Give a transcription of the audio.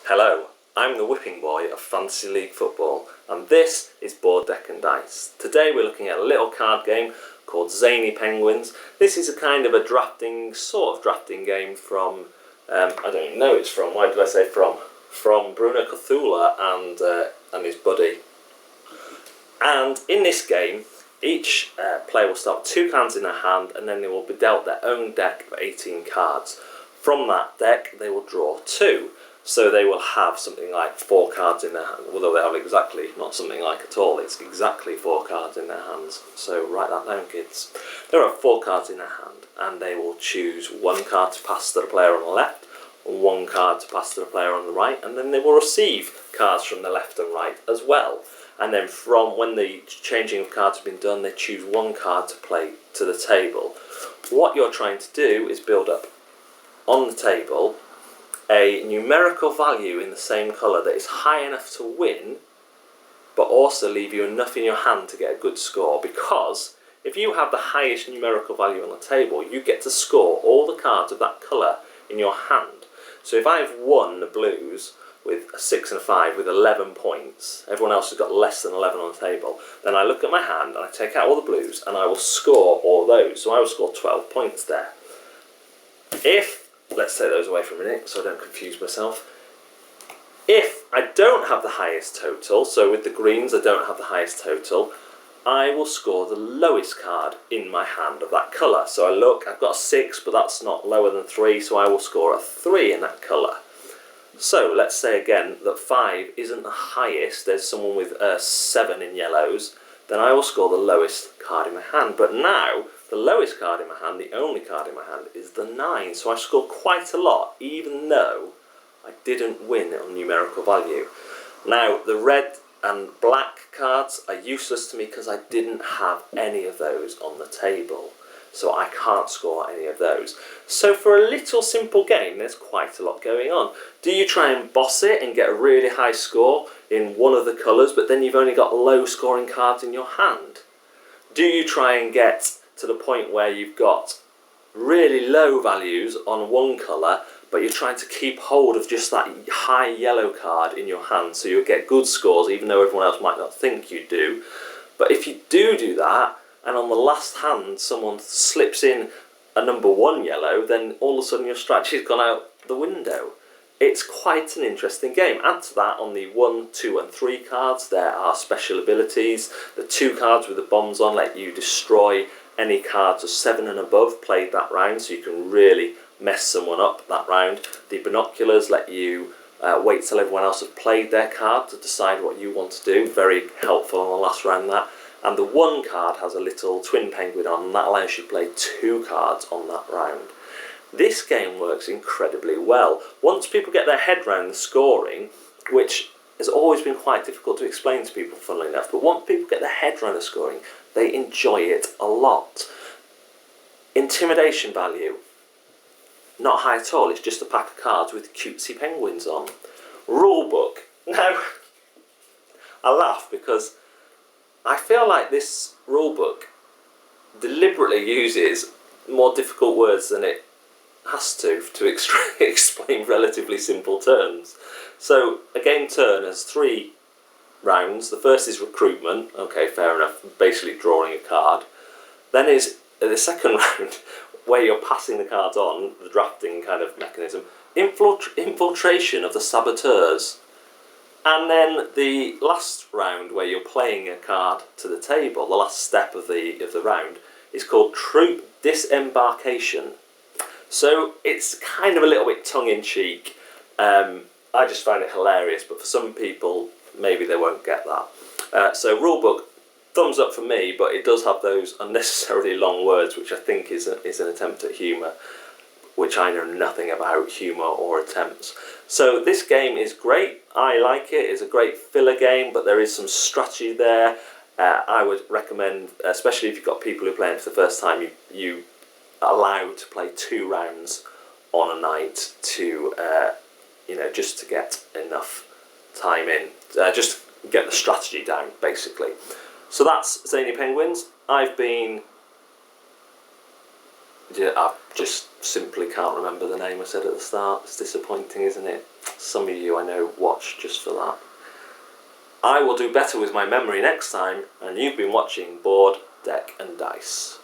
Hello, I'm the whipping boy of Fantasy League Football, and this is Board Deck and Dice. Today we're looking at a little card game called Zany Penguins. This is a kind of a sort of drafting game from, I don't even know it's from, why did I say from? From Bruno Cthulhu and his buddy. And in this game, each player will start with 2 cards in their hand, and then they will be dealt their own deck of 18 cards. From that deck, they will draw 2. So they will have something like 4 cards in their hand, although they have exactly, not something like at all, it's exactly 4 cards in their hands. So write that down, kids. There are 4 cards in their hand, and they will choose 1 card to pass to the player on the left, and 1 card to pass to the player on the right, and then they will receive cards from the left and right as well. And then from when the changing of cards has been done, they choose 1 card to play to the table. What you're trying to do is build up on the table a numerical value in the same colour that is high enough to win, but also leave you enough in your hand to get a good score, because if you have the highest numerical value on the table, you get to score all the cards of that colour in your hand. So if I've won the Blues with a 6 and a 5 with 11 points, everyone else has got less than 11 on the table, then I look at my hand and I take out all the Blues and I will score all those. So I will score 12 points there. If let's take those away for a minute so I don't confuse myself. If I don't have the highest total, so with the greens I don't have the highest total, I will score the lowest card in my hand of that colour. So I look, I've got a 6, but that's not lower than 3, so I will score a 3 in that colour. So let's say again that 5 isn't the highest, there's someone with 7 in yellows, then I will score the lowest card in my hand. But now, the lowest card in my hand, the only card in my hand, is the 9. So I scored quite a lot, even though I didn't win on numerical value. Now, the red and black cards are useless to me because I didn't have any of those on the table. So I can't score any of those. So for a little simple game, there's quite a lot going on. Do you try and boss it and get a really high score in one of the colours, but then you've only got low scoring cards in your hand? Do you try and get to the point where you've got really low values on one colour, but you're trying to keep hold of just that high yellow card in your hand so you'll get good scores even though everyone else might not think you do? But if you do that, and on the last hand someone slips in a number 1 yellow, then all of a sudden your strategy's gone out the window. It's quite an interesting game. Add to that, on the 1, 2 and 3 cards there are special abilities. The 2 cards with the bombs on let you destroy any cards of 7 and above played that round, so you can really mess someone up that round. The binoculars let you wait till everyone else has played their card to decide what you want to do. Very helpful on the last round, that. And the 1 card has a little twin penguin on, and that allows you to play 2 cards on that round. This game works incredibly well. Once people get their head around the scoring, which has always been quite difficult to explain to people, funnily enough, but once people get their head around the scoring, they enjoy it a lot. Intimidation value, not high at all, it's just a pack of cards with cutesy penguins on. Rulebook. Now, I laugh because I feel like this rulebook deliberately uses more difficult words than it has to explain relatively simple terms. So a game turn has 3 rounds. The first is recruitment, okay, fair enough, basically drawing a card. Then is the second round where you're passing the cards on, the drafting kind of mechanism, infiltration of the saboteurs. And then the last round where you're playing a card to the table, the last step of the round, is called troop disembarkation. So it's kind of a little bit tongue-in-cheek. I just find it hilarious, but for some people, maybe they won't get that. So rulebook, thumbs up for me, but it does have those unnecessarily long words, which I think is an attempt at humour, which I know nothing about humour or attempts. So this game is great. I like it. It's a great filler game, but there is some strategy there. I would recommend, especially if you've got people who are playing it for the first time, you allowed to play 2 rounds on a night to, just to get enough time in, just get the strategy down, basically. So that's Zany Penguins. I've been Yeah, I just simply can't remember the name I said at the start. It's disappointing, isn't it? Some of you I know watch just for that. I will do better with my memory next time, and you've been watching Board, Deck and Dice.